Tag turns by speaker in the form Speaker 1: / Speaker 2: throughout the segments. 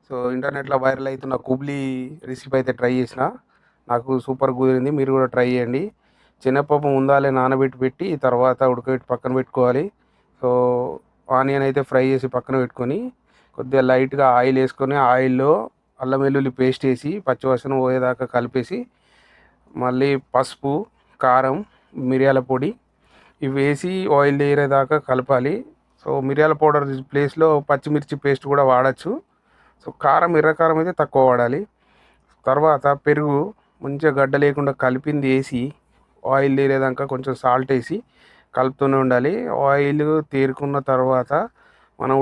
Speaker 1: So ఇంటర్నెట్లో viral అవుతున్న కుబ్లీ recipe అయితే ట్రై చేసిన. నాకు సూపర్ కుదిరింది. మీరు కూడా ట్రై చేయండి. శనగపప్పు ముందాలే నానబెట్టి తర్వాత ఉడకబెట్టి పక్కన పెట్టుకోవాలి. సో ఆనియన్ అయితే ఫ్రై చేసి పక్కన పెట్టుకొని కొద్దిగా లైట్గా ఆయిల్ వేసుకొని ఆయిల్లో అల్లం వెల్లుల్లి పేస్ట్ వేసి పచ్చివాసన పోయేదాకా కలిపేసి మళ్ళీ పసుపు, కారం, మిరియాల పొడి ఇవి వేసి ఆయిల్ ఏరేదాకా కలపాలి. సో మిరియాల పౌడర్ ప్లేస్లో పచ్చిమిర్చి పేస్ట్ కూడా వాడచ్చు. సో కారం, ఎర్రకారం అయితే తక్కువ వాడాలి. తర్వాత పెరుగు మంచిగా గడ్డ లేకుండా కలిపింది వేసి ఆయిల్ తేలేదాకా కొంచెం సాల్ట్ వేసి కలుపుతూనే ఉండాలి. ఆయిల్ తేరుకున్న తర్వాత మనం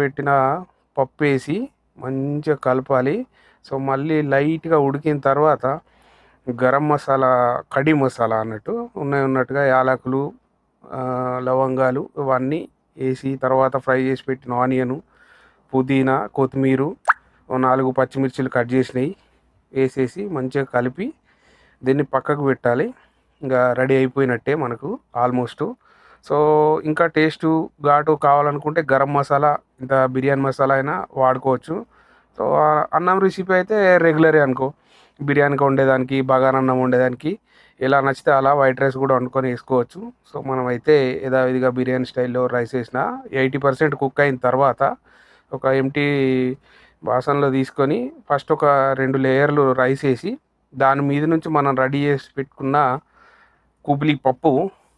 Speaker 1: పెట్టిన పప్పు వేసి మంచిగా కలపాలి. సో మళ్ళీ లైట్గా ఉడికిన తర్వాత గరం మసాలా, కడి మసాలా అన్నట్టు ఉన్నట్టుగా యాలకులు, లవంగాలు ఇవన్నీ వేసి తర్వాత ఫ్రై చేసి పెట్టిన ఆనియను, పుదీనా, కొత్తిమీర, 4 పచ్చిమిర్చిలు కట్ చేసినవి వేసేసి మంచిగా కలిపి దీన్ని పక్కకు పెట్టాలి. ఇంకా రెడీ అయిపోయినట్టే మనకు ఆల్మోస్ట్. సో ఇంకా టేస్టు ఘాటు కావాలనుకుంటే గరం మసాలా, ఇంత బిర్యానీ మసాలా అయినా వాడుకోవచ్చు. సో అన్నం రెసిపీ అయితే రెగ్యులరే అనుకో, బిర్యానీకి వండేదానికి, బగారన్నం వండేదానికి ఎలా నచ్చితే అలా వైట్ రైస్ కూడా వండుకొని వేసుకోవచ్చు. సో మనమైతే యథావిధిగా బిర్యానీ స్టైల్లో రైస్ వేసిన 80% కుక్ అయిన తర్వాత ఒక ఎంటీ బాసన్లో తీసుకొని ఫస్ట్ ఒక 2 లేయర్లు రైస్ వేసి దాని మీద నుంచి మనం రెడీ చేసి పెట్టుకున్న కుబ్లీ పప్పు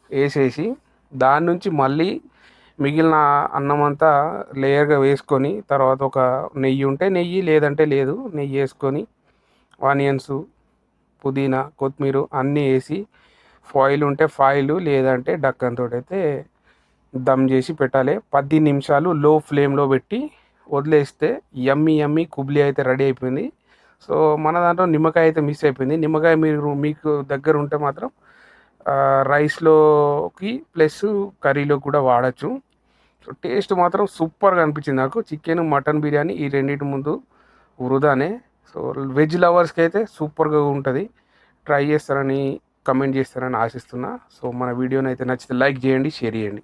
Speaker 1: వేసేసి దాని నుంచి మళ్ళీ మిగిలిన అన్నం అంతా లేయర్గా వేసుకొని తర్వాత ఒక నెయ్యి ఉంటే నెయ్యి, లేదంటే లేదు, నెయ్యి వేసుకొని ఆనియన్స్, పుదీనా, కొత్తిమీర అన్నీ వేసి ఫాయిల్ ఉంటే ఫాయిల్, లేదంటే డక్కన్ తోటి అయితే దమ్ చేసి పెట్టాలి. 10 నిమిషాలు లో ఫ్లేమ్లో పెట్టి వదిలేస్తే యమ్మీ కుబ్లీ అయితే రెడీ అయిపోయింది. సో మన దాంట్లో నిమ్మకాయ అయితే మిస్ అయిపోయింది. నిమ్మకాయ మీకు దగ్గర ఉంటే మాత్రం రైస్లోకి ప్లస్ కర్రీలో కూడా వాడచ్చు. సో టేస్ట్ మాత్రం సూపర్గా అనిపించింది నాకు. చికెన్, మటన్ బిర్యానీ ఈ రెండింటి ముందు వృధానే. సో వెజ్ లవర్స్కి అయితే సూపర్గా ఉంటుంది. ట్రై చేస్తారని, కమెంట్ చేస్తారని ఆశిస్తున్నా. సో మన వీడియోని అయితే నచ్చితే లైక్ చేయండి, షేర్ చేయండి.